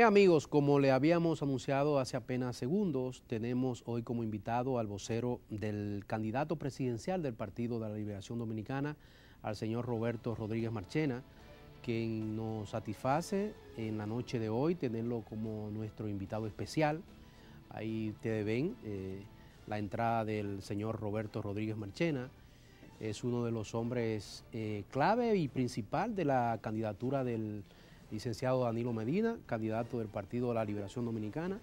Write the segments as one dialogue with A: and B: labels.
A: Amigos, como le habíamos anunciado hace apenas segundos, tenemos hoy como invitado al vocero del candidato presidencial del Partido de la Liberación Dominicana, al señor Roberto Rodríguez Marchena, quien nos satisface en la noche de hoy tenerlo como nuestro invitado especial. Ahí ustedes ven la entrada del señor Roberto Rodríguez Marchena. Es uno de los hombres clave y principal de la candidatura del licenciado Danilo Medina, candidato del Partido de la Liberación Dominicana.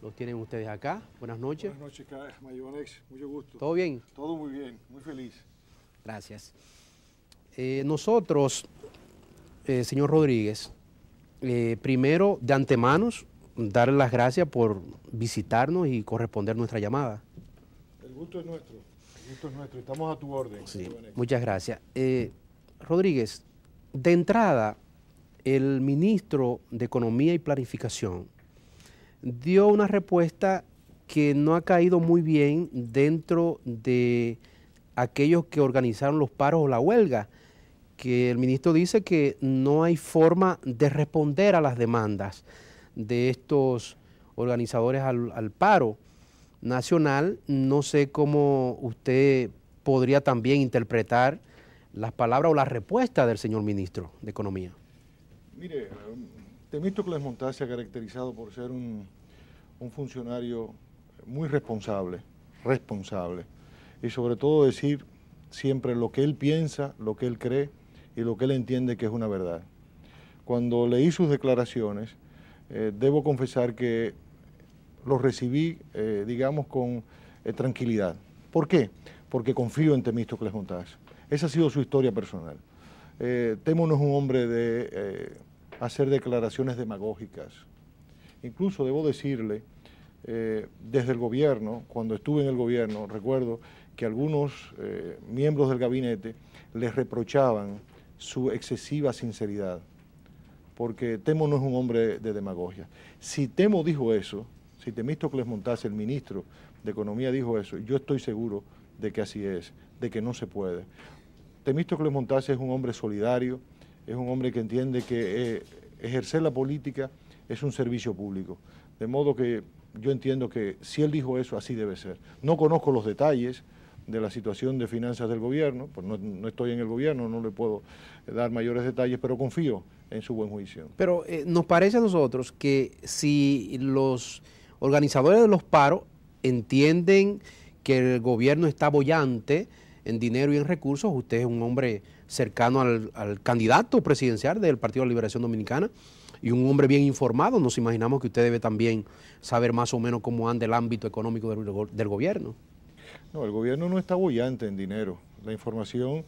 A: Los tienen ustedes acá. Buenas noches.
B: Buenas noches, Mayonex. Mucho gusto.
A: ¿Todo bien?
B: Todo muy bien, muy feliz.
A: Gracias. Nosotros, señor Rodríguez, primero de antemano, darle las gracias por visitarnos y corresponder nuestra llamada.
B: El gusto es nuestro. El gusto es nuestro. Estamos a tu orden.
A: Sí, muchas gracias. Rodríguez, de entrada, el ministro de Economía y Planificación dio una respuesta que no ha caído muy bien dentro de aquellos que organizaron los paros o la huelga, que el ministro dice que no hay forma de responder a las demandas de estos organizadores al paro nacional. No sé cómo usted podría también interpretar las palabras o la respuesta del señor ministro de Economía.
B: Mire, Temístocles Montaz se ha caracterizado por ser un funcionario muy responsable y sobre todo decir siempre lo que él piensa, lo que él cree y lo que él entiende que es una verdad. Cuando leí sus declaraciones, debo confesar que los recibí, digamos, con tranquilidad. ¿Por qué? Porque confío en Temístocles Montaz. Esa ha sido su historia personal. Temo no es un hombre de hacer declaraciones demagógicas. Incluso debo decirle, desde el gobierno, cuando estuve en el gobierno, recuerdo que algunos miembros del gabinete les reprochaban su excesiva sinceridad, porque Temo no es un hombre de demagogia. Si Temo dijo eso, si Temístocles Montaz, el ministro de Economía, dijo eso, yo estoy seguro de que así es, de que no se puede. Temístocles Montaz es un hombre solidario, es un hombre que entiende que ejercer la política es un servicio público. De modo que yo entiendo que si él dijo eso, así debe ser. No conozco los detalles de la situación de finanzas del gobierno, pues no estoy en el gobierno, no le puedo dar mayores detalles, pero confío en su buen juicio.
A: Pero nos parece a nosotros que si los organizadores de los paros entienden que el gobierno está boyante en dinero y en recursos, usted es un hombre cercano al candidato presidencial del Partido de la Liberación Dominicana y un hombre bien informado. Nos imaginamos que usted debe también saber más o menos cómo anda el ámbito económico del gobierno.
B: No, el gobierno no está boyante en dinero. La información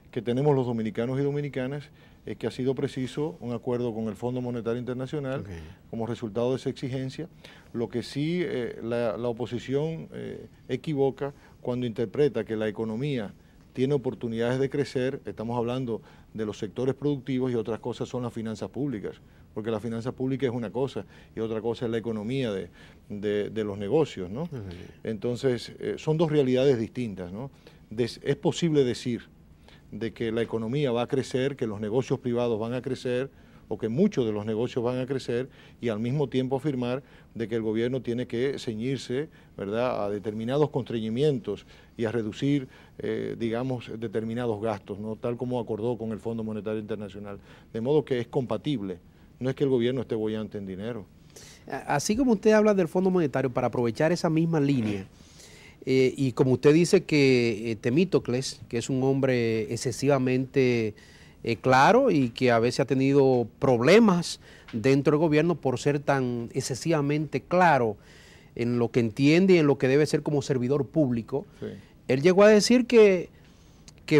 B: que tenemos los dominicanos y dominicanas es que ha sido preciso un acuerdo con el Fondo Monetario Internacional como resultado de esa exigencia. Lo que sí la oposición equivoca cuando interpreta que la economía tiene oportunidades de crecer. Estamos hablando de los sectores productivos y otras cosas son las finanzas públicas, porque la finanza pública es una cosa y otra cosa es la economía de los negocios, ¿no? Entonces, son dos realidades distintas, ¿no? Es posible decir de que la economía va a crecer, que los negocios privados van a crecer, o que muchos de los negocios van a crecer, y al mismo tiempo afirmar de que el gobierno tiene que ceñirse, ¿verdad?, a determinados constreñimientos y a reducir, digamos, determinados gastos, ¿no?, tal como acordó con el Fondo Monetario Internacional. De modo que es compatible, no es que el gobierno esté boyante en dinero.
A: Así como usted habla del Fondo Monetario, para aprovechar esa misma línea, y como usted dice que Temístocles, que es un hombre excesivamente claro y que a veces ha tenido problemas dentro del gobierno por ser tan excesivamente claro en lo que entiende y en lo que debe ser como servidor público, sí. Él llegó a decir que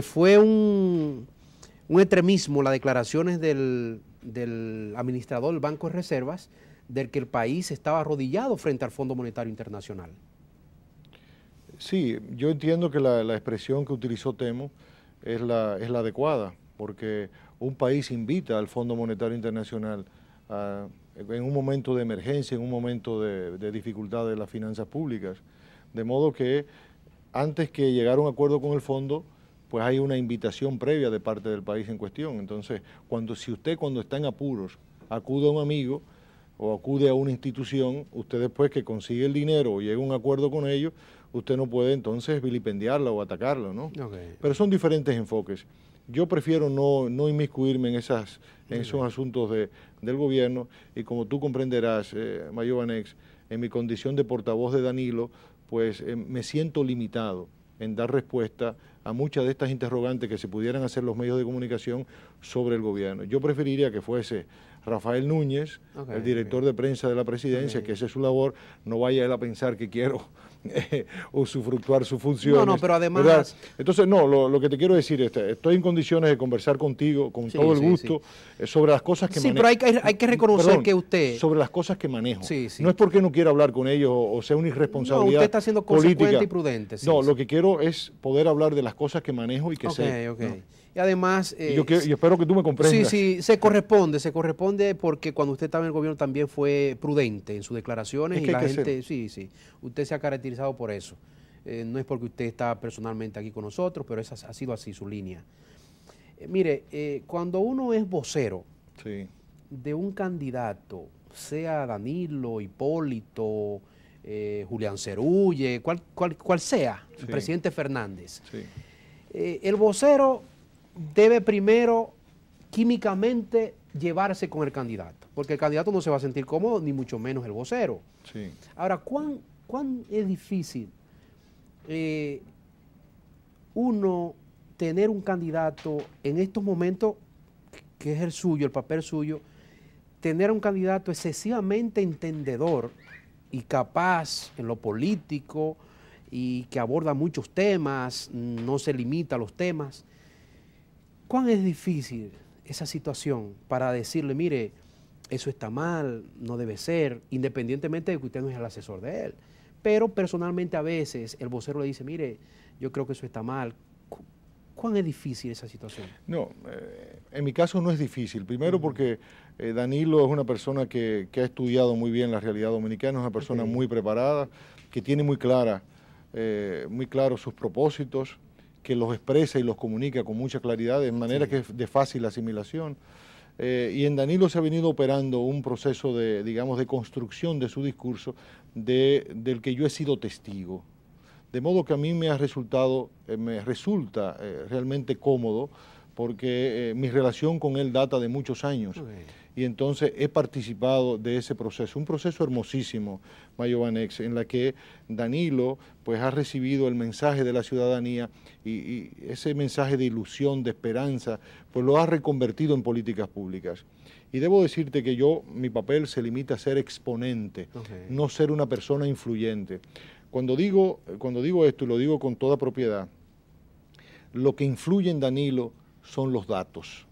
A: fue un extremismo las declaraciones del administrador del Banco de Reservas, del que el país estaba arrodillado frente al Fondo Monetario Internacional.
B: Sí, yo entiendo que la expresión que utilizó Temo es la adecuada, porque un país invita al Fondo Monetario Internacional en un momento de emergencia, en un momento de dificultad de las finanzas públicas, de modo que antes que llegar a un acuerdo con el fondo, pues hay una invitación previa de parte del país en cuestión. Entonces, si usted cuando está en apuros acude a un amigo, o acude a una institución, usted después que consigue el dinero o llega a un acuerdo con ellos, usted no puede entonces vilipendiarla o atacarla, ¿no?
A: Okay.
B: Pero son diferentes enfoques. Yo prefiero no inmiscuirme en esos asuntos del gobierno, y como tú comprenderás, Mayo Banex, en mi condición de portavoz de Danilo, pues me siento limitado en dar respuesta a muchas de estas interrogantes que se pudieran hacer los medios de comunicación sobre el gobierno. Yo preferiría que fuese Rafael Núñez, el director de prensa de la presidencia, que esa es su labor. No vaya él a pensar que quiero usufructuar sus funciones.
A: No, pero además...
B: ¿verdad? Entonces, no, lo que te quiero decir es, estoy en condiciones de conversar contigo con todo el gusto sobre las cosas que manejo.
A: Sí, pero hay que reconocer que usted...
B: Sobre las cosas que manejo. No es porque no quiera hablar con ellos o sea una irresponsabilidad
A: usted está siendo consecuente y prudente.
B: No, lo que quiero es poder hablar de las cosas que manejo y que sé.
A: ¿No? Y además...
B: yo espero que tú me comprendas.
A: Sí, se corresponde porque cuando usted estaba en el gobierno también fue prudente en sus declaraciones, y la gente... Sí, usted se ha caracterizado por eso. No es porque usted está personalmente aquí con nosotros, pero esa ha sido así su línea. Mire, cuando uno es vocero de un candidato, sea Danilo, Hipólito, Julián Cerulle, cual sea, el presidente Fernández, el vocero debe primero químicamente llevarse con el candidato, porque el candidato no se va a sentir cómodo, ni mucho menos el vocero. Ahora, ¿cuán es difícil uno tener un candidato en estos momentos, que es el suyo, el papel suyo, tener un candidato excesivamente entendedor y capaz en lo político y que aborda muchos temas, no se limita a los temas? ¿Cuán es difícil esa situación para decirle, mire, eso está mal, no debe ser, independientemente de que usted no es el asesor de él? Pero personalmente a veces el vocero le dice, mire, yo creo que eso está mal. ¿Cuán es difícil esa situación?
B: No, en mi caso no es difícil. Primero porque Danilo es una persona que ha estudiado muy bien la realidad dominicana, es una persona muy preparada, que tiene muy claros sus propósitos, que los expresa y los comunica con mucha claridad, de manera que es de fácil asimilación. Y en Danilo se ha venido operando un proceso de, digamos, de construcción de su discurso del que yo he sido testigo. De modo que a mí me resulta realmente cómodo, porque mi relación con él data de muchos años. Y entonces he participado de ese proceso, un proceso hermosísimo, Mayo Banex, en la que Danilo pues ha recibido el mensaje de la ciudadanía y ese mensaje de ilusión, de esperanza, pues lo ha reconvertido en políticas públicas. Y debo decirte que mi papel se limita a ser exponente, no ser una persona influyente. Cuando digo esto, y lo digo con toda propiedad, lo que influye en Danilo son los datos,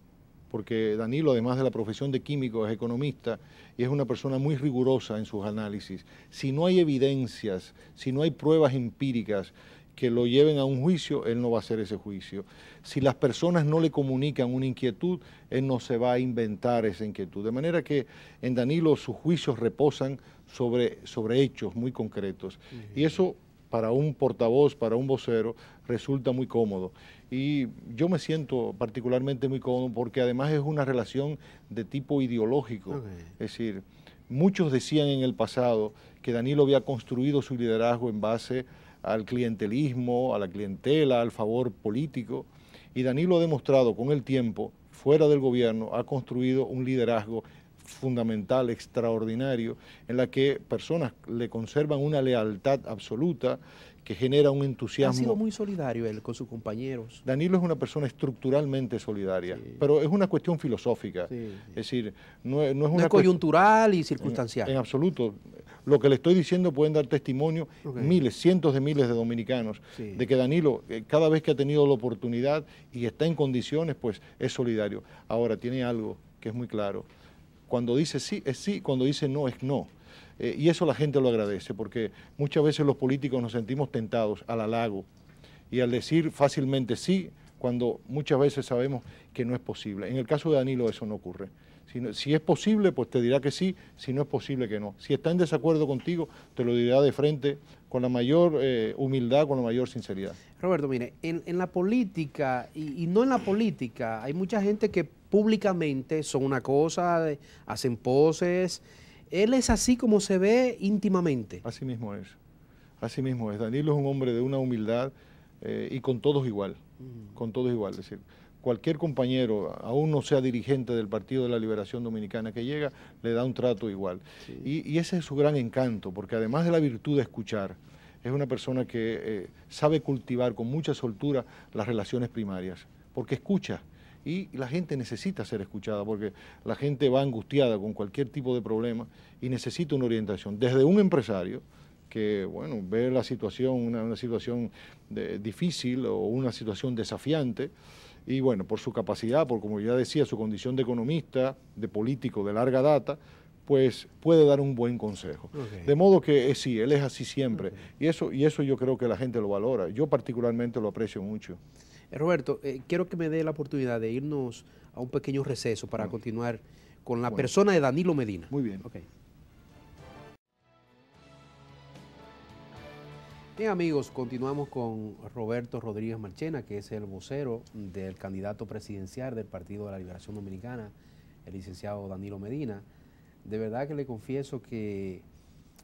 B: porque Danilo, además de la profesión de químico, es economista y es una persona muy rigurosa en sus análisis. Si no hay evidencias, si no hay pruebas empíricas que lo lleven a un juicio, él no va a hacer ese juicio. Si las personas no le comunican una inquietud, él no se va a inventar esa inquietud. De manera que en Danilo sus juicios reposan sobre hechos muy concretos. Y eso, para un portavoz, para un vocero, resulta muy cómodo. Y yo me siento particularmente muy cómodo porque además es una relación de tipo ideológico. Es decir, muchos decían en el pasado que Danilo había construido su liderazgo en base al clientelismo, a la clientela, al favor político. Y Danilo ha demostrado con el tiempo, fuera del gobierno, ha construido un liderazgo fundamental, extraordinario, en la que personas le conservan una lealtad absoluta que genera un entusiasmo.
A: Ha sido muy solidario él con sus compañeros.
B: Danilo es una persona estructuralmente solidaria, pero es una cuestión filosófica. Es decir, no es una
A: coyuntural y circunstancial.
B: En absoluto. Lo que le estoy diciendo pueden dar testimonio miles, cientos de miles de dominicanos, de que Danilo, cada vez que ha tenido la oportunidad y está en condiciones, pues es solidario. Ahora, tiene algo que es muy claro. Cuando dice sí, es sí, cuando dice no, es no. Y eso la gente lo agradece, porque muchas veces los políticos nos sentimos tentados al halago y al decir fácilmente sí, cuando muchas veces sabemos que no es posible. En el caso de Danilo eso no ocurre. Si es posible, pues te dirá que sí, si no es posible, que no. Si está en desacuerdo contigo, te lo dirá de frente, con la mayor humildad, con la mayor sinceridad.
A: Roberto, mire, en la política, y no en la política, hay mucha gente que públicamente son una cosa, hacen poses Él es así como se ve íntimamente.
B: Así mismo es. Así mismo es. Danilo es un hombre de una humildad y con todos igual. Con todos igual. Es decir, cualquier compañero, aún no sea dirigente del Partido de la Liberación Dominicana, que llega, le da un trato igual. Sí. Y ese es su gran encanto, porque además de la virtud de escuchar, es una persona que sabe cultivar con mucha soltura las relaciones primarias, porque escucha. Y la gente necesita ser escuchada, porque la gente va angustiada con cualquier tipo de problema y necesita una orientación. Desde un empresario que, bueno, ve la situación, una situación difícil o una situación desafiante, y bueno, por su capacidad, por como ya decía, su condición de economista, de político de larga data, pues puede dar un buen consejo. Okay. De modo que sí, él es así siempre. Okay. Y eso yo creo que la gente lo valora. Yo particularmente lo aprecio mucho.
A: Roberto, quiero que me dé la oportunidad de irnos a un pequeño receso para continuar con la persona de Danilo Medina.
B: Muy bien.
A: Okay. Bien, amigos, continuamos con Roberto Rodríguez Marchena, que es el vocero del candidato presidencial del Partido de la Liberación Dominicana, el licenciado Danilo Medina. De verdad que le confieso que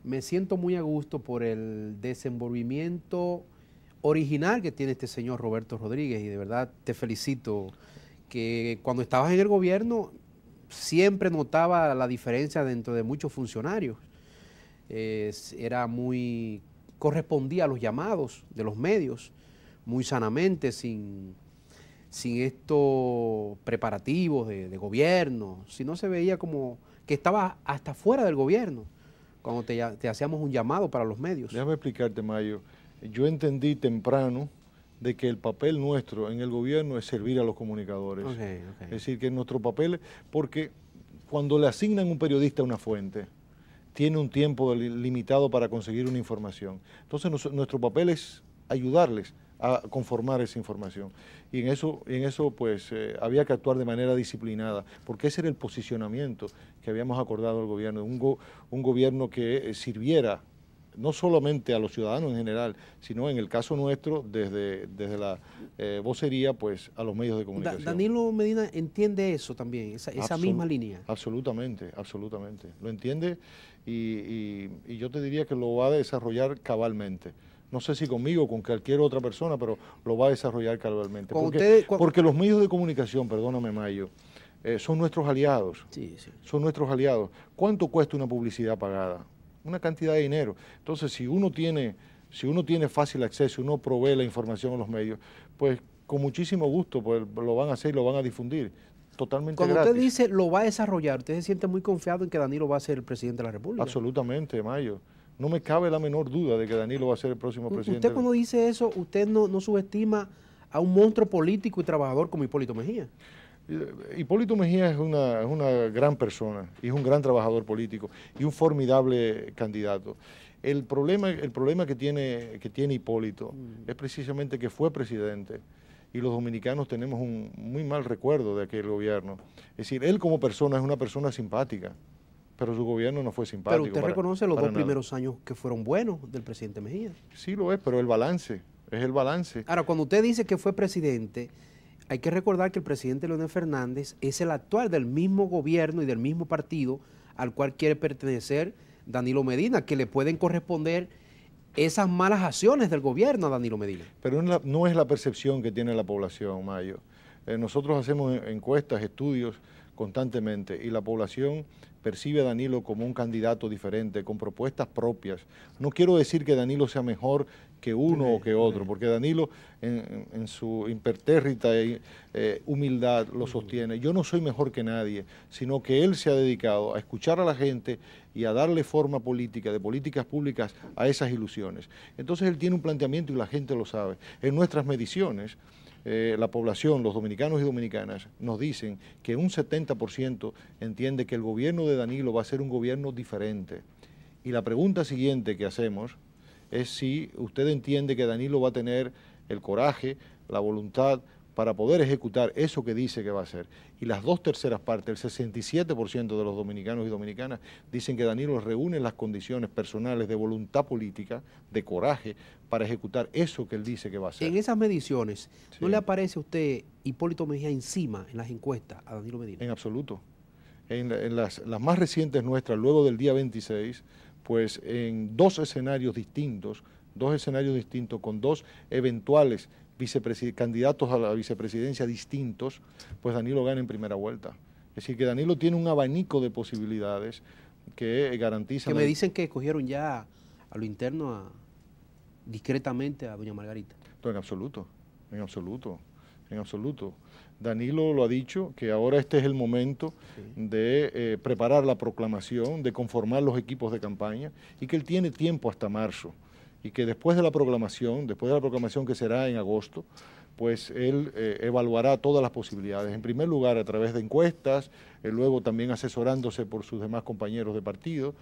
A: me siento muy a gusto por el desenvolvimiento original que tiene este señor Roberto Rodríguez, y de verdad te felicito, que cuando estabas en el gobierno siempre notaba la diferencia dentro de muchos funcionarios. Correspondía a los llamados de los medios muy sanamente, sin estos preparativos de gobierno, si no se veía como que estaba hasta fuera del gobierno cuando te hacíamos un llamado para los medios.
B: Déjame explicarte, Mayo. Yo entendí temprano de que el papel nuestro en el gobierno es servir a los comunicadores. Okay. Es decir, que nuestro papel, porque cuando le asignan un periodista a una fuente, tiene un tiempo limitado para conseguir una información. Entonces nuestro papel es ayudarles a conformar esa información. Y en eso pues había que actuar de manera disciplinada, porque ese era el posicionamiento que habíamos acordado al gobierno, un gobierno que sirviera no solamente a los ciudadanos en general, sino en el caso nuestro, desde la vocería, pues a los medios de comunicación.
A: Danilo Medina entiende eso también, esa misma línea.
B: Absolutamente, absolutamente. Lo entiende y yo te diría que lo va a desarrollar cabalmente. No sé si conmigo o con cualquier otra persona, pero lo va a desarrollar cabalmente. Porque los medios de comunicación, perdóname, Mayo, son nuestros aliados.
A: Sí, sí.
B: Son nuestros aliados. ¿Cuánto cuesta una publicidad pagada? Una cantidad de dinero. Entonces, si uno tiene fácil acceso, uno provee la información a los medios, pues con muchísimo gusto pues, lo van a hacer y lo van a difundir. Totalmente
A: Cuando
B: gratis.
A: Usted dice lo va a desarrollar, ¿usted se siente muy confiado en que Danilo va a ser el presidente de la República?
B: Absolutamente, Mayo. No me cabe la menor duda de que Danilo va a ser el próximo presidente.
A: Usted cuando dice eso, usted no subestima a un monstruo político y trabajador como Hipólito Mejía.
B: Hipólito Mejía es una gran persona y es un gran trabajador político y un formidable candidato. El problema que tiene Hipólito es precisamente que fue presidente y los dominicanos tenemos un muy mal recuerdo de aquel gobierno. Es decir, él como persona es una persona simpática, pero su gobierno no fue simpático.
A: Pero usted reconoce los dos primeros años que fueron buenos del presidente Mejía.
B: Sí lo es, pero el balance, es el balance.
A: Ahora, cuando usted dice que fue presidente, hay que recordar que el presidente Leonel Fernández es el actual del mismo gobierno y del mismo partido al cual quiere pertenecer Danilo Medina, que le pueden corresponder esas malas acciones del gobierno a Danilo Medina.
B: Pero no es la percepción que tiene la población, Mayo. Nosotros hacemos encuestas, estudios constantemente y la población percibe a Danilo como un candidato diferente, con propuestas propias. No quiero decir que Danilo sea mejor que uno o que otro, porque Danilo en su impertérrita humildad lo sostiene. Yo no soy mejor que nadie, sino que él se ha dedicado a escuchar a la gente y a darle forma política, de políticas públicas a esas ilusiones. Entonces él tiene un planteamiento y la gente lo sabe. En nuestras mediciones, la población, los dominicanos y dominicanas, nos dicen que un 70% entiende que el gobierno de Danilo va a ser un gobierno diferente. Y la pregunta siguiente que hacemos es si usted entiende que Danilo va a tener el coraje, la voluntad para poder ejecutar eso que dice que va a hacer. Y las 2/3 partes, el 67% de los dominicanos y dominicanas, dicen que Danilo reúne las condiciones personales de voluntad política, de coraje, para ejecutar eso que él dice que va a hacer.
A: En esas mediciones, ¿no le aparece a usted Hipólito Mejía encima en las encuestas a Danilo Medina?
B: En absoluto. en las más recientes nuestras, luego del día 26, pues en dos escenarios distintos con dos eventuales candidatos a la vicepresidencia distintos, pues Danilo gana en primera vuelta. Es decir, que Danilo tiene un abanico de posibilidades que garantizan...
A: Que me dicen que escogieron ya a lo interno discretamente a doña Margarita.
B: No, en absoluto, en absoluto, en absoluto. Danilo lo ha dicho, que ahora este es el momento de preparar la proclamación, de conformar los equipos de campaña, y que él tiene tiempo hasta marzo, y que después de la proclamación que será en agosto, pues él evaluará todas las posibilidades. En primer lugar, a través de encuestas, luego también asesorándose por sus demás compañeros de partido,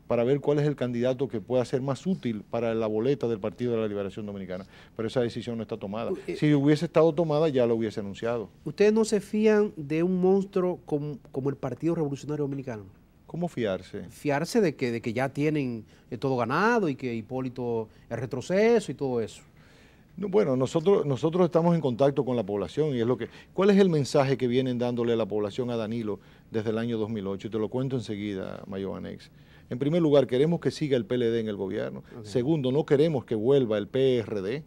B: para ver cuál es el candidato que pueda ser más útil para la boleta del Partido de la Liberación Dominicana. Pero esa decisión no está tomada. Si hubiese estado tomada, ya lo hubiese anunciado.
A: ¿Ustedes no se fían de un monstruo como el Partido Revolucionario Dominicano?
B: ¿Cómo fiarse?
A: Fiarse de que ya tienen todo ganado y que Hipólito es retroceso y todo eso.
B: No, bueno, nosotros estamos en contacto con la población y es lo que... ¿Cuál es el mensaje que vienen dándole a la población a Danilo desde el año 2008? Y te lo cuento enseguida, Mayo Anex. En primer lugar, queremos que siga el PLD en el gobierno. Okay. Segundo, no queremos que vuelva el PRD.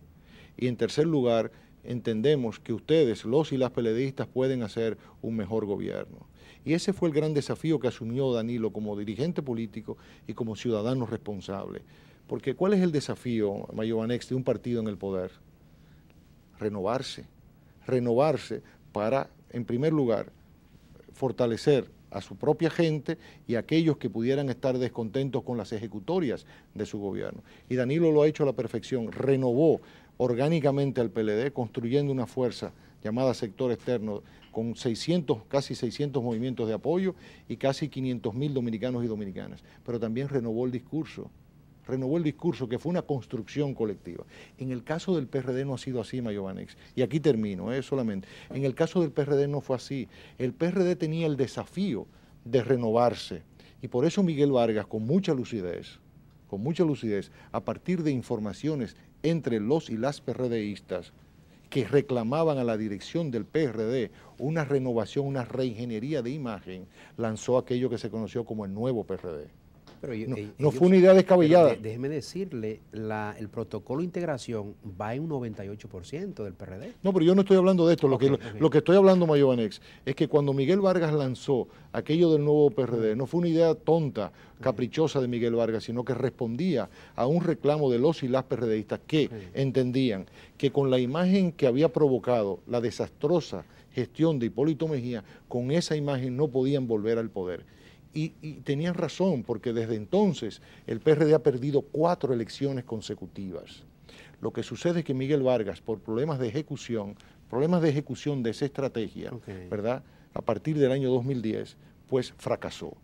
B: Y en tercer lugar, entendemos que ustedes, los y las PLDistas, pueden hacer un mejor gobierno. Y ese fue el gran desafío que asumió Danilo como dirigente político y como ciudadano responsable. Porque ¿cuál es el desafío, Mayo Anex, de un partido en el poder? Renovarse. Renovarse para, en primer lugar, fortalecer a su propia gente y a aquellos que pudieran estar descontentos con las ejecutorias de su gobierno. Y Danilo lo ha hecho a la perfección, renovó orgánicamente al PLD, construyendo una fuerza llamada sector externo, con casi 600 movimientos de apoyo y casi 500.000 dominicanos y dominicanas. Pero también renovó el discurso que fue una construcción colectiva. En el caso del PRD no ha sido así, Mayo Anex, y aquí termino, solamente. En el caso del PRD no fue así. El PRD tenía el desafío de renovarse, y por eso Miguel Vargas, con mucha lucidez, a partir de informaciones entre los y las PRDistas, que reclamaban a la dirección del PRD una renovación, una reingeniería de imagen, lanzó aquello que se conoció como el nuevo PRD.
A: Pero
B: no fue una idea descabellada.
A: Déjeme decirle, el protocolo de integración va en un 98% del PRD.
B: No, pero yo no estoy hablando de esto. Lo que estoy hablando, Mayo Anex, es que cuando Miguel Vargas lanzó aquello del nuevo PRD, no fue una idea tonta, caprichosa de Miguel Vargas, sino que respondía a un reclamo de los y las PRDistas que entendían que con la imagen que había provocado la desastrosa gestión de Hipólito Mejía, con esa imagen no podían volver al poder. Y tenían razón, porque desde entonces el PRD ha perdido 4 elecciones consecutivas. Lo que sucede es que Miguel Vargas, por problemas de ejecución de esa estrategia, ¿verdad?, a partir del año 2010, pues fracasó,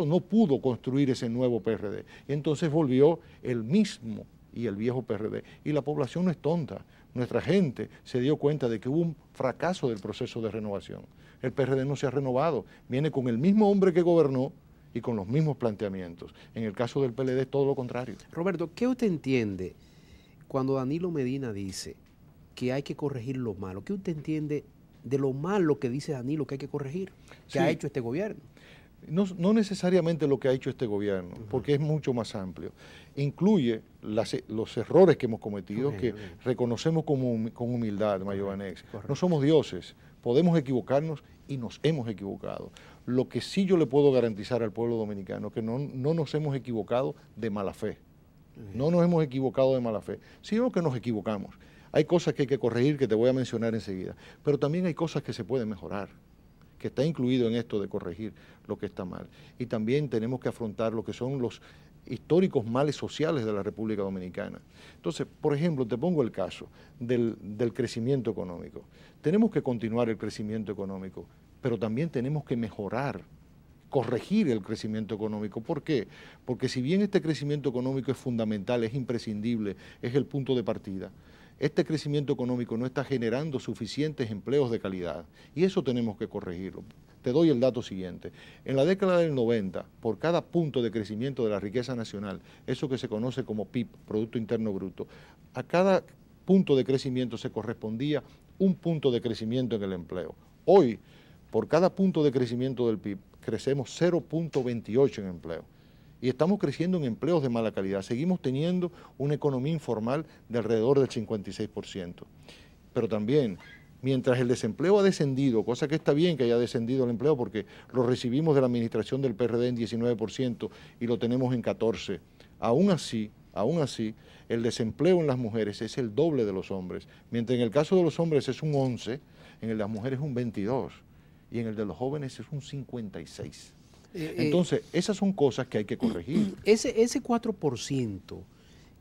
B: no pudo construir ese nuevo PRD. Y entonces volvió el mismo y el viejo PRD. Y la población no es tonta. Nuestra gente se dio cuenta de que hubo un fracaso del proceso de renovación. El PRD no se ha renovado, viene con el mismo hombre que gobernó y con los mismos planteamientos. En el caso del PLD es todo lo contrario.
A: Roberto, ¿qué usted entiende cuando Danilo Medina dice que hay que corregir lo malo? ¿Qué usted entiende de lo malo que dice Danilo que hay que corregir, que ha hecho este gobierno?
B: No necesariamente lo que ha hecho este gobierno, porque es mucho más amplio. Incluye los errores que hemos cometido, que reconocemos con humildad, Mayo Anex. No somos dioses, podemos equivocarnos y nos hemos equivocado. Lo que sí yo le puedo garantizar al pueblo dominicano es que no nos hemos equivocado de mala fe. No nos hemos equivocado de mala fe, sino que nos equivocamos. Hay cosas que hay que corregir, que te voy a mencionar enseguida, pero también hay cosas que se pueden mejorar, que está incluido en esto de corregir lo que está mal. Y también tenemos que afrontar lo que son los históricos males sociales de la República Dominicana. Entonces, por ejemplo, te pongo el caso del crecimiento económico. Tenemos que continuar el crecimiento económico, pero también tenemos que mejorar, corregir el crecimiento económico. ¿Por qué? Porque si bien este crecimiento económico es fundamental, es imprescindible, es el punto de partida, este crecimiento económico no está generando suficientes empleos de calidad y eso tenemos que corregirlo. Te doy el dato siguiente. En la década del 90, por cada punto de crecimiento de la riqueza nacional, eso que se conoce como PIB, Producto Interno Bruto, a cada punto de crecimiento se correspondía un punto de crecimiento en el empleo. Hoy, por cada punto de crecimiento del PIB, crecemos 0.28 en empleo. Y estamos creciendo en empleos de mala calidad. Seguimos teniendo una economía informal de alrededor del 56%. Pero también, mientras el desempleo ha descendido, cosa que está bien que haya descendido el empleo porque lo recibimos de la administración del PRD en 19% y lo tenemos en 14%. Aún así, el desempleo en las mujeres es el doble de los hombres. Mientras en el caso de los hombres es un 11%, en el de las mujeres es un 22% y en el de los jóvenes es un 56%. Entonces, esas son cosas que hay que corregir.
A: Ese 4%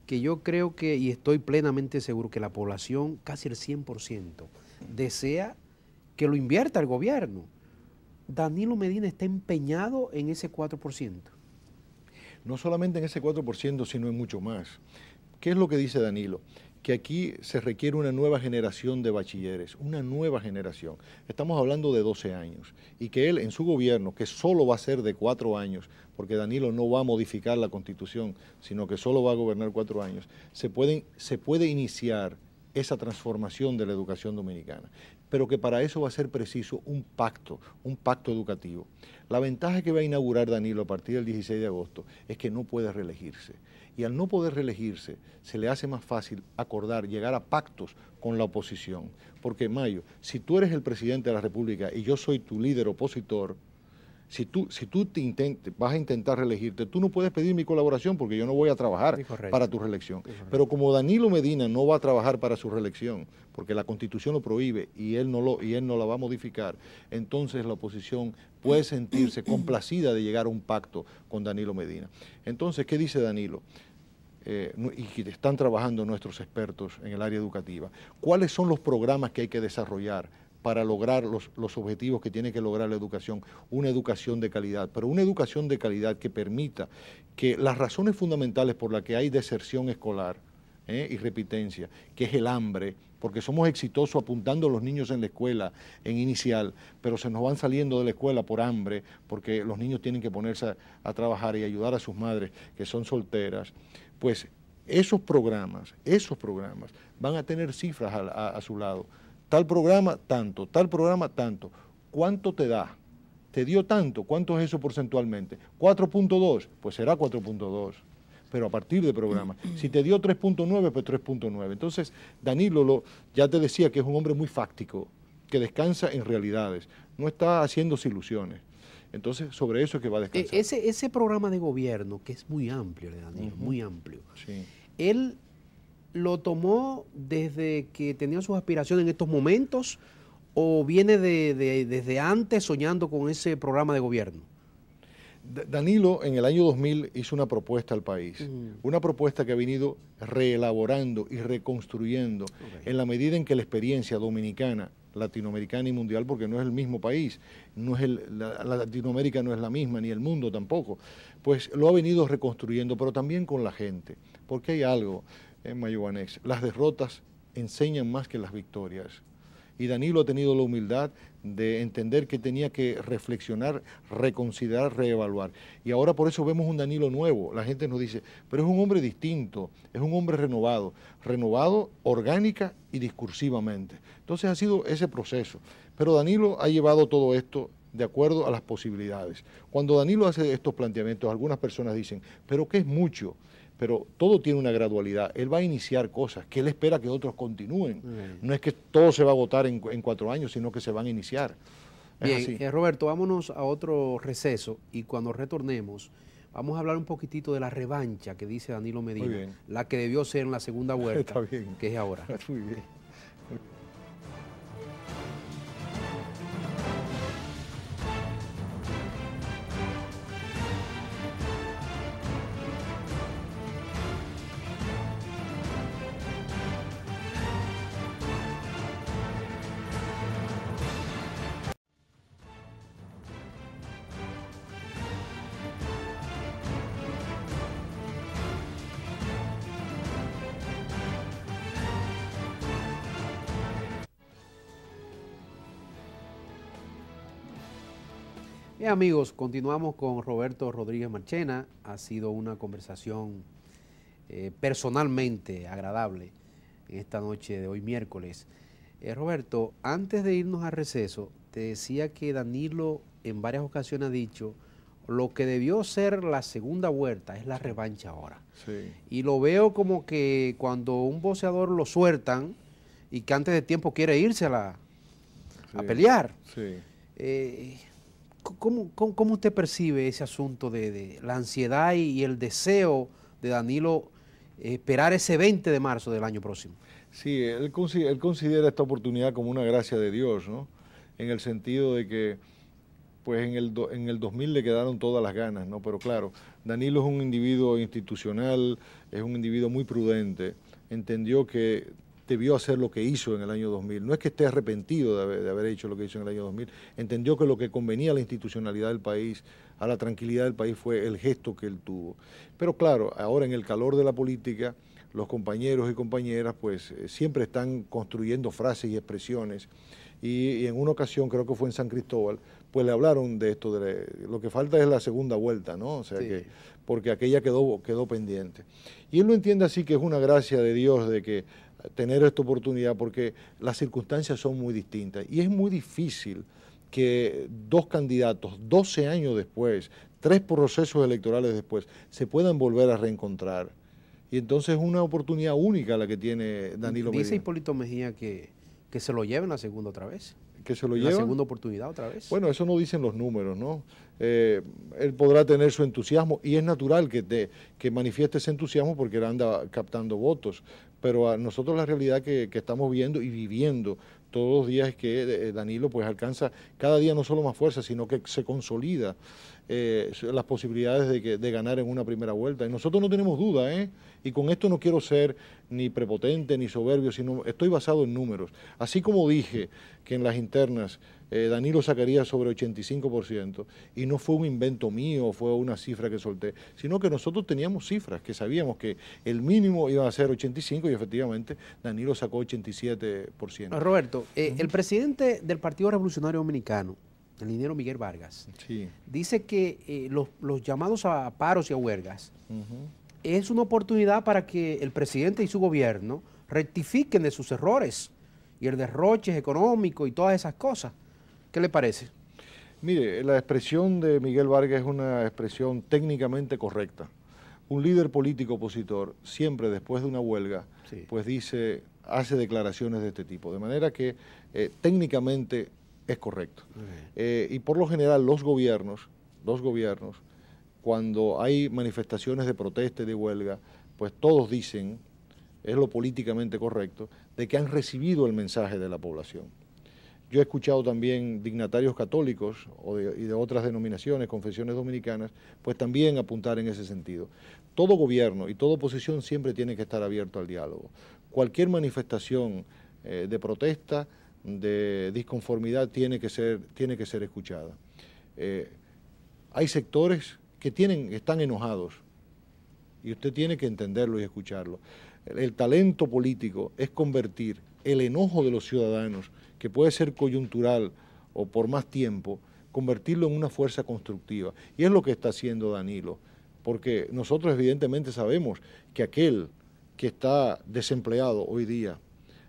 A: que yo creo que, y estoy plenamente seguro que la población, casi el 100%, desea que lo invierta el gobierno. Danilo Medina está empeñado en ese 4%.
B: No solamente en ese 4%, sino en mucho más. ¿Qué es lo que dice Danilo? Que aquí se requiere una nueva generación de bachilleres, una nueva generación. Estamos hablando de 12 años y que él en su gobierno, que solo va a ser de 4 años, porque Danilo no va a modificar la Constitución, sino que solo va a gobernar 4 años, se puede iniciar esa transformación de la educación dominicana, pero que para eso va a ser preciso un pacto educativo. La ventaja que va a inaugurar Danilo a partir del 16 de agosto es que no puede reelegirse. Y al no poder reelegirse, se le hace más fácil acordar, llegar a pactos con la oposición. Porque, Mayo, si tú eres el presidente de la República y yo soy tu líder opositor, si tú vas a intentar reelegirte, tú no puedes pedir mi colaboración porque yo no voy a trabajar para tu reelección. Pero como Danilo Medina no va a trabajar para su reelección, porque la Constitución lo prohíbe y él no la va a modificar, entonces la oposición puede sentirse complacida de llegar a un pacto con Danilo Medina. Entonces, ¿qué dice Danilo? Y que están trabajando nuestros expertos en el área educativa. ¿Cuáles son los programas que hay que desarrollar para lograr los objetivos que tiene que lograr la educación? Una educación de calidad, pero una educación de calidad que permita que las razones fundamentales por las que hay deserción escolar y repitencia, que es el hambre, porque somos exitosos apuntando a los niños en la escuela, en inicial, pero se nos van saliendo de la escuela por hambre, porque los niños tienen que ponerse a trabajar y ayudar a sus madres que son solteras, pues esos programas van a tener cifras a su lado. Tal programa, tanto, tal programa, tanto. ¿Cuánto te da? ¿Te dio tanto? ¿Cuánto es eso porcentualmente? 4.2, pues será 4.2, pero a partir de programa. Si te dio 3.9, pues 3.9. Entonces, Danilo, ya te decía que es un hombre muy fáctico, que descansa en realidades, no está haciéndose ilusiones. Entonces, sobre eso es que va a descansar.
A: Ese programa de gobierno, que es muy amplio, Danilo, muy amplio,
B: sí.
A: Él lo tomó desde que tenía sus aspiraciones en estos momentos o viene desde antes soñando con ese programa de gobierno?
B: Danilo en el año 2000 hizo una propuesta al país, una propuesta que ha venido reelaborando y reconstruyendo en la medida en que la experiencia dominicana, latinoamericana y mundial, porque no es el mismo país, la Latinoamérica no es la misma, ni el mundo tampoco, pues lo ha venido reconstruyendo, pero también con la gente, porque hay algo en Mayuanex, las derrotas enseñan más que las victorias. Y Danilo ha tenido la humildad de entender que tenía que reflexionar, reconsiderar, reevaluar. Y ahora por eso vemos un Danilo nuevo. La gente nos dice, pero es un hombre distinto, es un hombre renovado orgánica y discursivamente. Entonces ha sido ese proceso. Pero Danilo ha llevado todo esto de acuerdo a las posibilidades. Cuando Danilo hace estos planteamientos, algunas personas dicen, pero ¿qué es mucho? Pero todo tiene una gradualidad. Él va a iniciar cosas que él espera que otros continúen. No es que todo se va a agotar en 4 años, sino que se van a iniciar.
A: Bien, Roberto, vámonos a otro receso y cuando retornemos vamos a hablar un poquitito de la revancha que dice Danilo Medina, la que debió ser en la segunda vuelta, que es ahora.
B: Muy bien.
A: Bien, amigos, continuamos con Roberto Rodríguez Marchena. Ha sido una conversación personalmente agradable en esta noche de hoy miércoles. Roberto, antes de irnos a receso, te decía que Danilo en varias ocasiones ha dicho lo que debió ser la segunda vuelta es la revancha ahora.
B: Sí.
A: Y lo veo como que cuando un boxeador lo sueltan y que antes de tiempo quiere irse a pelear.
B: Sí.
A: ¿Cómo usted percibe ese asunto de la ansiedad y el deseo de Danilo esperar ese 20 de marzo del año próximo?
B: Sí, él considera esta oportunidad como una gracia de Dios, ¿no? En el sentido de que, pues en el 2000 le quedaron todas las ganas, ¿no? Pero claro, Danilo es un individuo institucional, es un individuo muy prudente, entendió que debió hacer lo que hizo en el año 2000. No es que esté arrepentido de haber hecho lo que hizo en el año 2000, entendió que lo que convenía a la institucionalidad del país, a la tranquilidad del país, fue el gesto que él tuvo. Pero claro, ahora en el calor de la política, los compañeros y compañeras pues siempre están construyendo frases y expresiones, y en una ocasión, creo que fue en San Cristóbal, pues le hablaron de esto, lo que falta es la segunda vuelta, ¿no? O sea
A: sí.
B: porque aquella quedó pendiente. Y él lo entiende así, que es una gracia de Dios de que tener esta oportunidad, porque las circunstancias son muy distintas y es muy difícil que dos candidatos, 12 años después, 3 procesos electorales después, se puedan volver a reencontrar. Y entonces es una oportunidad única la que tiene Danilo Medina.
A: Dice Hipólito Mejía que se lo lleven la segunda otra vez.
B: ¿Que se lo lleva?
A: La segunda oportunidad otra vez.
B: Bueno, eso no dicen los números, ¿no? Él podrá tener su entusiasmo y es natural que manifieste ese entusiasmo porque él anda captando votos, pero a nosotros la realidad que estamos viendo y viviendo todos los días es que Danilo pues alcanza cada día no solo más fuerza, sino que se consolida las posibilidades de ganar en una primera vuelta. Y nosotros no tenemos duda, y con esto no quiero ser ni prepotente ni soberbio, sino estoy basado en números. Así como dije que en las internas Danilo sacaría sobre 85%, y no fue un invento mío, fue una cifra que solté, sino que nosotros teníamos cifras, que sabíamos que el mínimo iba a ser 85% y efectivamente Danilo sacó 87%.
A: Roberto, el presidente del Partido Revolucionario Dominicano, el ingeniero Miguel Vargas,
B: sí,
A: dice que los llamados a paros y a huelgas es una oportunidad para que el presidente y su gobierno rectifiquen de sus errores y el derroche económico y todas esas cosas. ¿Qué le parece?
B: Mire, la expresión de Miguel Vargas es una expresión técnicamente correcta. Un líder político opositor siempre después de una huelga, sí, pues hace declaraciones de este tipo, de manera que técnicamente es correcto. Y por lo general los gobiernos, cuando hay manifestaciones de protesta y de huelga, pues todos dicen, es lo políticamente correcto, de que han recibido el mensaje de la población. Yo he escuchado también dignatarios católicos y de otras denominaciones, confesiones dominicanas, pues también apuntar en ese sentido. Todo gobierno y toda oposición siempre tiene que estar abierto al diálogo. Cualquier manifestación de protesta, de disconformidad, tiene que ser escuchada. Hay sectores que están enojados y usted tiene que entenderlo y escucharlo. El talento político es convertir el enojo de los ciudadanos, que puede ser coyuntural o por más tiempo, convertirlo en una fuerza constructiva. Y es lo que está haciendo Danilo, porque nosotros evidentemente sabemos que aquel que está desempleado hoy día,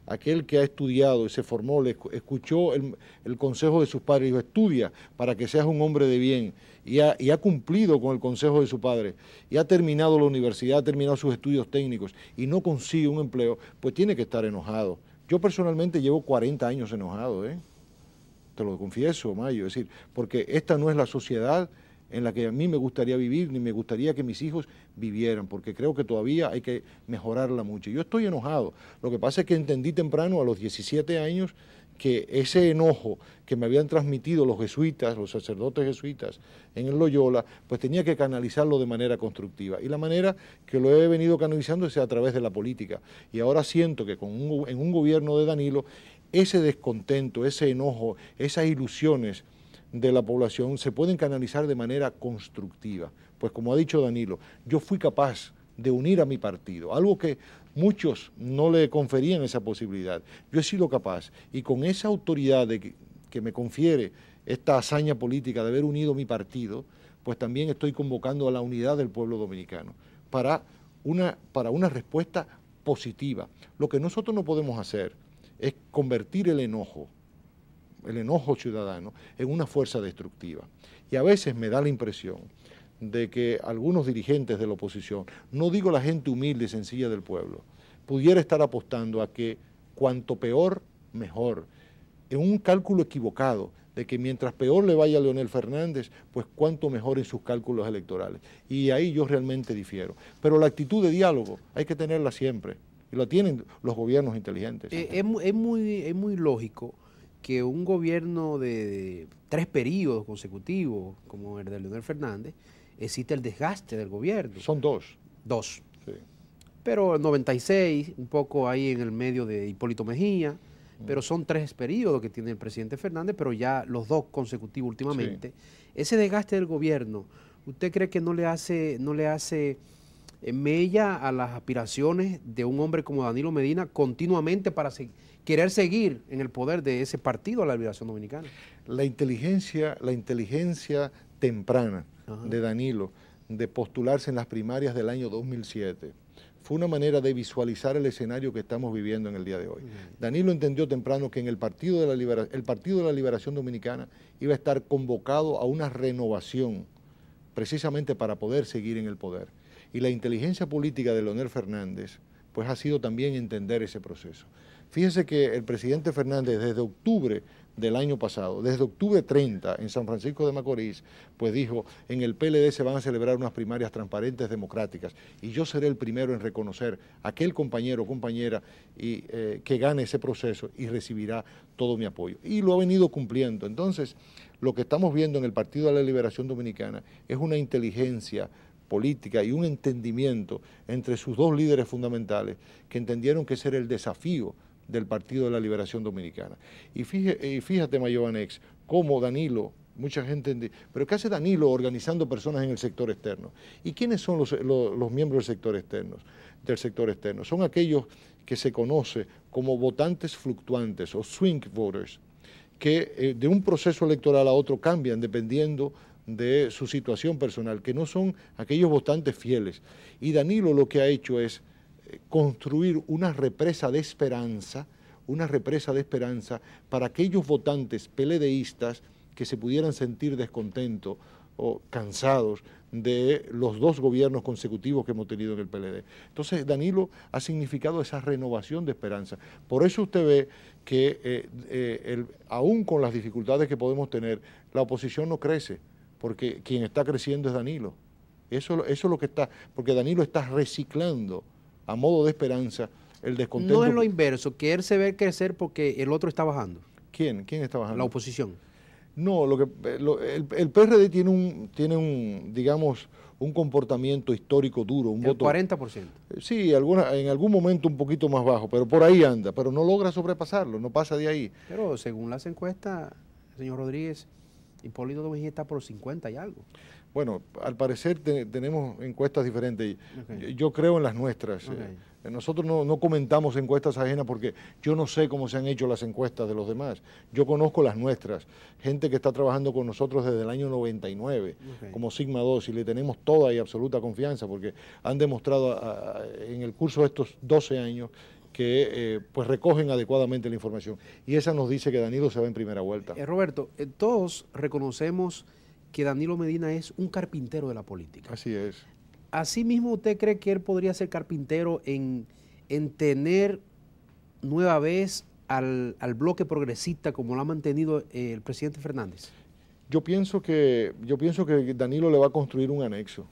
B: aquel que ha estudiado y se formó, escuchó el consejo de sus padres y dijo, estudia para que seas un hombre de bien, y ha cumplido con el consejo de su padre, y ha terminado la universidad, ha terminado sus estudios técnicos, y no consigue un empleo, pues tiene que estar enojado. Yo personalmente llevo 40 años enojado, te lo confieso, Mayo, es decir, porque esta no es la sociedad en la que a mí me gustaría vivir, ni me gustaría que mis hijos vivieran, porque creo que todavía hay que mejorarla mucho. Yo estoy enojado. Lo que pasa es que entendí temprano, a los 17 años, que ese enojo que me habían transmitido los jesuitas, los sacerdotes jesuitas en el Loyola, pues tenía que canalizarlo de manera constructiva. Y la manera que lo he venido canalizando es a través de la política. Y ahora siento que en un gobierno de Danilo, ese descontento, ese enojo, esas ilusiones de la población se pueden canalizar de manera constructiva. Pues como ha dicho Danilo, yo fui capaz de unir a mi partido, algo que muchos no le conferían esa posibilidad. Yo he sido capaz, y con esa autoridad que me confiere esta hazaña política de haber unido mi partido, pues también estoy convocando a la unidad del pueblo dominicano para una respuesta positiva. Lo que nosotros no podemos hacer es convertir el enojo el enojo ciudadano en una fuerza destructiva. Y a veces me da la impresión de que algunos dirigentes de la oposición, no digo la gente humilde y sencilla del pueblo, pudiera estar apostando a que cuanto peor, mejor, en un cálculo equivocado de que mientras peor le vaya a Leonel Fernández, pues cuanto mejor en sus cálculos electorales. Y ahí yo realmente difiero. Pero la actitud de diálogo hay que tenerla siempre, y la tienen los gobiernos inteligentes.
A: Es muy lógico que un gobierno de 3 periodos consecutivos, como el de Leonel Fernández, existe el desgaste del gobierno.
B: Son 2.
A: 2.
B: Sí.
A: Pero el 96, un poco ahí en el medio de Hipólito Mejía, pero son 3 periodos que tiene el presidente Fernández, pero ya los 2 consecutivos últimamente. Sí. Ese desgaste del gobierno, ¿usted cree que no le hace mella a las aspiraciones de un hombre como Danilo Medina continuamente para querer seguir en el poder de ese partido de la Liberación Dominicana?
B: La inteligencia temprana de Danilo de postularse en las primarias del año 2007 fue una manera de visualizar el escenario que estamos viviendo en el día de hoy. Danilo entendió temprano que en el Partido de la Liberación Dominicana iba a estar convocado a una renovación, precisamente para poder seguir en el poder. Y la inteligencia política de Leonel Fernández, pues ha sido también entender ese proceso. Fíjese que el presidente Fernández desde octubre del año pasado, desde octubre 30 en San Francisco de Macorís, pues dijo, en el PLD se van a celebrar unas primarias transparentes, democráticas, y yo seré el primero en reconocer a aquel compañero o compañera que gane ese proceso y recibirá todo mi apoyo. Y lo ha venido cumpliendo. Entonces, lo que estamos viendo en el Partido de la Liberación Dominicana es una inteligencia política y un entendimiento entre sus 2 líderes fundamentales que entendieron que ese era el desafío del Partido de la Liberación Dominicana. Y fíjate, Mayobanex, cómo Danilo, mucha gente, pero ¿qué hace Danilo organizando personas en el sector externo? ¿Y quiénes son los miembros del sector externo? Son aquellos que se conoce como votantes fluctuantes o swing voters, que de un proceso electoral a otro cambian dependiendo de su situación personal, que no son aquellos votantes fieles. Y Danilo lo que ha hecho es construir una represa de esperanza para aquellos votantes PLDistas que se pudieran sentir descontentos o cansados de los 2 gobiernos consecutivos que hemos tenido en el PLD. Entonces Danilo ha significado esa renovación de esperanza. Por eso usted ve que aún con las dificultades que podemos tener, la oposición no crece, porque quien está creciendo es Danilo. Eso es lo que está, porque Danilo está reciclando a modo de esperanza el descontento.
A: No es lo inverso, que él se ve crecer porque el otro está bajando.
B: ¿Quién está bajando?
A: La oposición.
B: No, el PRD tiene un, digamos, un comportamiento histórico duro. Un voto
A: 40%.
B: Sí, en algún momento un poquito más bajo, pero por ahí anda, pero no logra sobrepasarlo, no pasa de ahí.
A: Pero según las encuestas, señor Rodríguez, Hipólito Mejía está por 50 y algo.
B: Bueno, al parecer tenemos encuestas diferentes. Okay. Yo creo en las nuestras. Okay. Nosotros no comentamos encuestas ajenas porque yo no sé cómo se han hecho las encuestas de los demás. Yo conozco las nuestras. Gente que está trabajando con nosotros desde el año 99, okay, como Sigma 2, y le tenemos toda y absoluta confianza porque han demostrado en el curso de estos 12 años que pues recogen adecuadamente la información. Y esa nos dice que Danilo se va en primera vuelta.
A: Roberto, todos reconocemos que Danilo Medina es un carpintero de la política.
B: Así es.
A: ¿Asimismo usted cree que él podría ser carpintero en tener nueva vez al bloque progresista como lo ha mantenido el presidente Fernández?
B: Yo pienso que Danilo le va a construir un anexo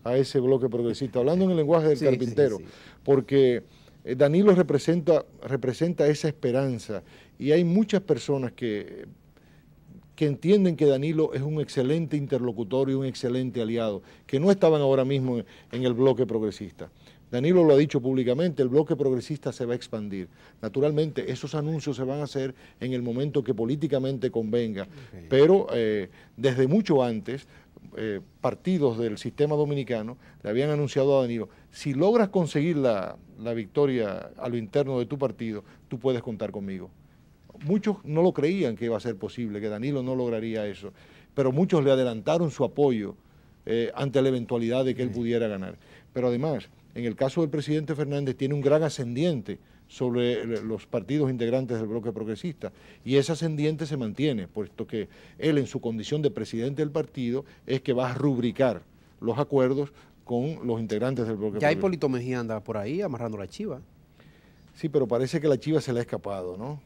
B: a ese bloque progresista, hablando en el lenguaje del carpintero, porque Danilo representa esa esperanza y hay muchas personas que entienden que Danilo es un excelente interlocutor y un excelente aliado, que no estaban ahora mismo en el bloque progresista. Danilo lo ha dicho públicamente, el bloque progresista se va a expandir. Naturalmente, esos anuncios se van a hacer en el momento que políticamente convenga, pero desde mucho antes, partidos del sistema dominicano le habían anunciado a Danilo, si logras conseguir la victoria a lo interno de tu partido, tú puedes contar conmigo. Muchos no lo creían que iba a ser posible, que Danilo no lograría eso, pero muchos le adelantaron su apoyo ante la eventualidad de que él pudiera ganar. Pero además, en el caso del presidente Fernández, tiene un gran ascendiente sobre los partidos integrantes del bloque progresista, y ese ascendiente se mantiene, puesto que él, en su condición de presidente del partido, es que va a rubricar los acuerdos con los integrantes del bloque progresista.
A: Ya Hipólito Mejía anda por ahí amarrando la chiva.
B: Sí, pero parece que la chiva se le ha escapado, ¿no?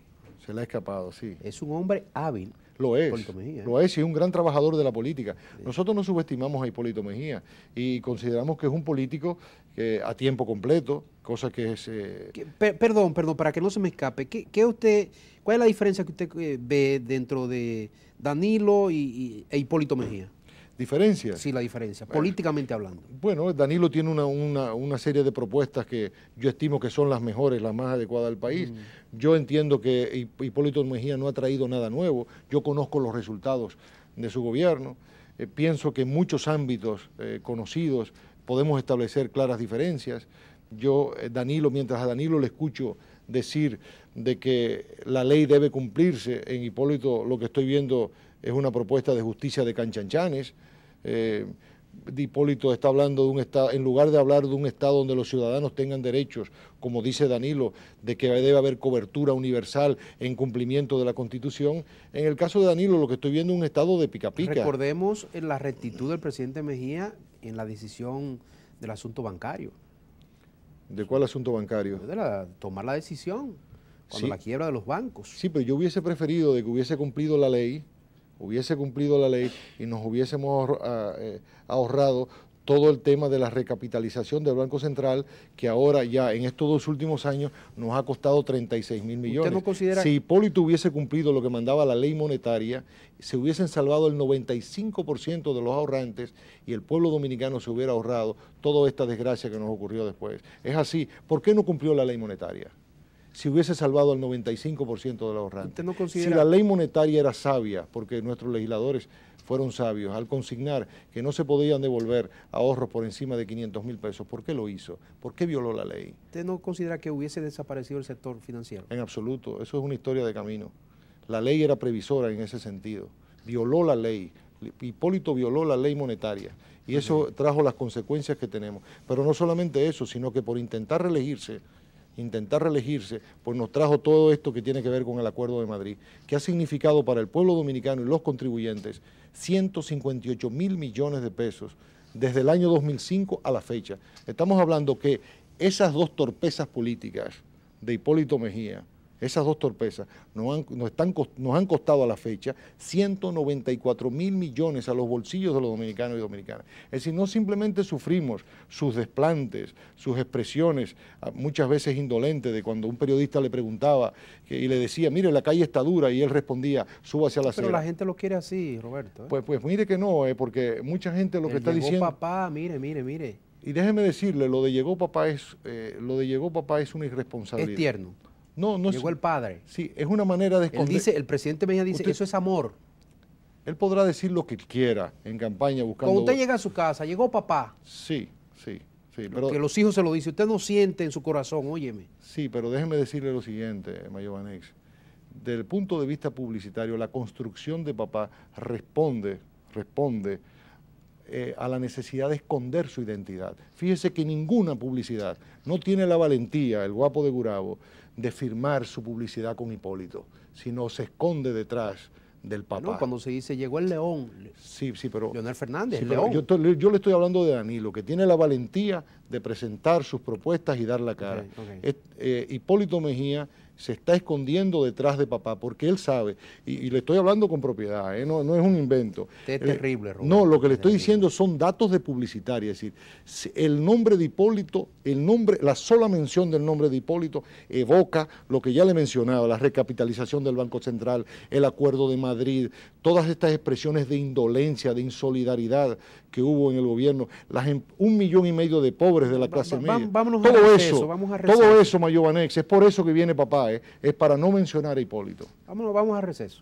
B: Se le ha escapado, sí.
A: Es un hombre hábil.
B: Lo es,
A: Hipólito Mejía,
B: lo es, y es un gran trabajador de la política. Sí. Nosotros no subestimamos a Hipólito Mejía y consideramos que es un político que a tiempo completo, cosa que es...
A: Perdón, para que no se me escape, ¿cuál es la diferencia que usted ve dentro de Danilo e Hipólito Mejía?
B: ¿Diferencias?
A: Sí, la diferencia, políticamente hablando.
B: Bueno, Danilo tiene una serie de propuestas que yo estimo que son las mejores, las más adecuadas del país. Yo entiendo que Hipólito Mejía no ha traído nada nuevo. Yo conozco los resultados de su gobierno. Pienso que en muchos ámbitos conocidos podemos establecer claras diferencias. Mientras a Danilo le escucho decir de que la ley debe cumplirse, en Hipólito lo que estoy viendo es una propuesta de justicia de canchanchanes. Hipólito está hablando de un Estado, en lugar de hablar de un Estado donde los ciudadanos tengan derechos, como dice Danilo, de que debe haber cobertura universal en cumplimiento de la Constitución. En el caso de Danilo lo que estoy viendo es un Estado de pica-pica.
A: Recordemos la rectitud del presidente Mejía en la decisión del asunto bancario.
B: ¿De cuál asunto bancario?
A: De tomar la decisión, cuando la quiebra de los bancos.
B: Sí, pero yo hubiese preferido de que hubiese cumplido la ley y nos hubiésemos ahorrado todo el tema de la recapitalización del Banco Central, que ahora ya en estos 2 últimos años nos ha costado 36.000 millones.
A: ¿Usted no considera...
B: Si Hipólito hubiese cumplido lo que mandaba la ley monetaria, se hubiesen salvado el 95% de los ahorrantes y el pueblo dominicano se hubiera ahorrado toda esta desgracia que nos ocurrió después. Es así. ¿Por qué no cumplió la ley monetaria? Si hubiese salvado al 95% de los ahorrantes.
A: ¿No considera...
B: Si la ley monetaria era sabia, porque nuestros legisladores fueron sabios, al consignar que no se podían devolver ahorros por encima de 500.000 pesos, ¿por qué lo hizo? ¿Por qué violó la ley?
A: ¿Usted no considera que hubiese desaparecido el sector financiero?
B: En absoluto, eso es una historia de camino. La ley era previsora en ese sentido, violó la ley, Hipólito violó la ley monetaria y eso trajo las consecuencias que tenemos. Pero no solamente eso, sino que por intentar reelegirse, pues nos trajo todo esto que tiene que ver con el Acuerdo de Madrid, que ha significado para el pueblo dominicano y los contribuyentes 158.000 millones de pesos desde el año 2005 a la fecha. Estamos hablando que esas 2 torpezas políticas de Hipólito Mejía, esas 2 torpezas nos han costado a la fecha 194.000 millones a los bolsillos de los dominicanos y dominicanas. Es decir, no simplemente sufrimos sus desplantes, sus expresiones, muchas veces indolentes, de cuando un periodista le preguntaba y le decía, mire, la calle está dura, y él respondía, súbase a la acera.
A: Pero la gente lo quiere así, Roberto.
B: Pues mire que no, porque mucha gente lo que está diciendo...
A: papá, mire.
B: Y déjeme decirle, lo de llegó papá es una irresponsabilidad.
A: Es tierno.
B: No
A: llegó el padre.
B: Sí, es una manera de esconder.
A: El presidente Mejía dice, eso es amor.
B: Él podrá decir lo que quiera en campaña buscando...
A: Cuando usted llega a su casa, llegó papá.
B: Sí. Pero,
A: que los hijos se lo dicen, usted no siente en su corazón, óyeme.
B: Sí, pero déjeme decirle lo siguiente, Mayovanex. Desde el punto de vista publicitario, la construcción de papá responde a la necesidad de esconder su identidad. Fíjese que ninguna publicidad no tiene la valentía, el guapo de Gurabo, de firmar su publicidad con Hipólito, sino se esconde detrás del papá.
A: No, cuando se dice llegó el león,
B: sí, pero
A: Leonel Fernández,
B: sí,
A: el león.
B: Yo le estoy hablando de Danilo, que tiene la valentía de presentar sus propuestas y dar la cara. Hipólito Mejía se está escondiendo detrás de papá, porque él sabe, y le estoy hablando con propiedad, no es un invento.
A: Es terrible, Roberto.
B: No, lo que le estoy diciendo son datos de publicitaria, es decir, el nombre de Hipólito, la sola mención del nombre de Hipólito evoca lo que ya le mencionaba, la recapitalización del Banco Central, el Acuerdo de Madrid, todas estas expresiones de indolencia, de insolidaridad que hubo en el gobierno, 1,5 millones de pobres de la clase media. Todo eso, Mayovanex, es por eso que viene papá, es para no mencionar a Hipólito.
A: Vamos a receso.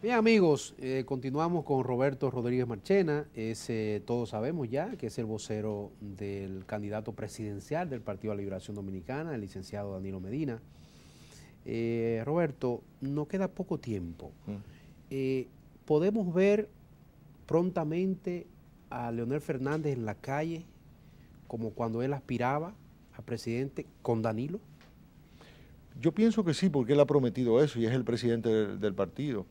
A: Bien, amigos, continuamos con Roberto Rodríguez Marchena. Todos sabemos ya que es el vocero del candidato presidencial del Partido de la Liberación Dominicana, el licenciado Danilo Medina. Roberto, nos queda poco tiempo. ¿Podemos ver prontamente a Leonel Fernández en la calle como cuando él aspiraba a presidente con Danilo?
B: Yo pienso que sí, porque él ha prometido eso y es el presidente del partido.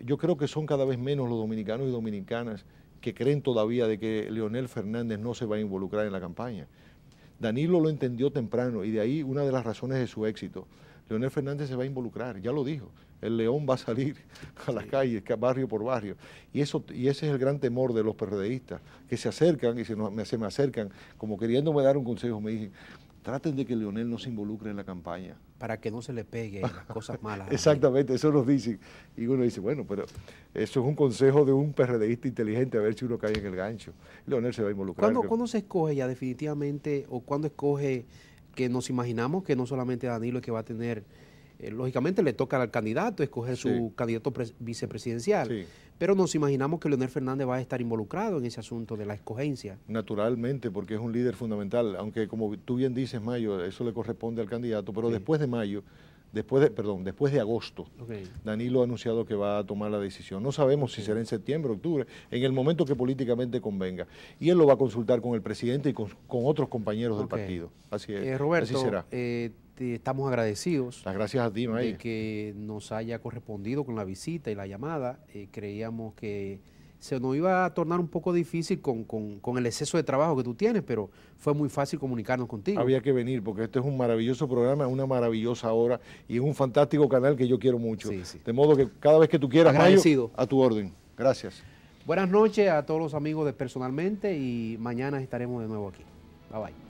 B: Yo creo que son cada vez menos los dominicanos y dominicanas que creen todavía de que Leonel Fernández no se va a involucrar en la campaña. Danilo lo entendió temprano y de ahí una de las razones de su éxito. Leonel Fernández se va a involucrar, ya lo dijo. El león va a salir a las calles, barrio por barrio. Y ese es el gran temor de los PRDistas, que se acercan y se me acercan, como queriéndome dar un consejo, me dicen, traten de que Leonel no se involucre en la campaña.
A: Para que no se le pegue las cosas malas.
B: Exactamente, eso nos dicen. Y uno dice, bueno, pero eso es un consejo de un PRDista inteligente, a ver si uno cae en el gancho. Leonel se va a involucrar.
A: ¿Cuándo se escoge ya definitivamente, o cuándo escoge que nos imaginamos que no solamente Danilo es que va a tener, lógicamente le toca al candidato escoger su candidato vicepresidencial, pero nos imaginamos que Leonel Fernández va a estar involucrado en ese asunto de la escogencia? Naturalmente,
B: porque es un líder fundamental, aunque como tú bien dices, Mayo, eso le corresponde al candidato, pero después de mayo, después de agosto, Danilo ha anunciado que va a tomar la decisión. No sabemos si será en septiembre, octubre, en el momento que políticamente convenga. Y él lo va a consultar con el presidente y con otros compañeros del partido. Así es,
A: Roberto,
B: así será.
A: Estamos agradecidos.
B: Las gracias a ti, May,
A: de que nos haya correspondido con la visita y la llamada. Creíamos que se nos iba a tornar un poco difícil con el exceso de trabajo que tú tienes, pero fue muy fácil comunicarnos contigo.
B: Había que venir porque este es un maravilloso programa, una maravillosa hora y es un fantástico canal que yo quiero mucho. De modo que cada vez que tú quieras, Mayo, a tu orden. Gracias.
A: Buenas noches a todos los amigos de Personalmente y mañana estaremos de nuevo aquí. Bye bye.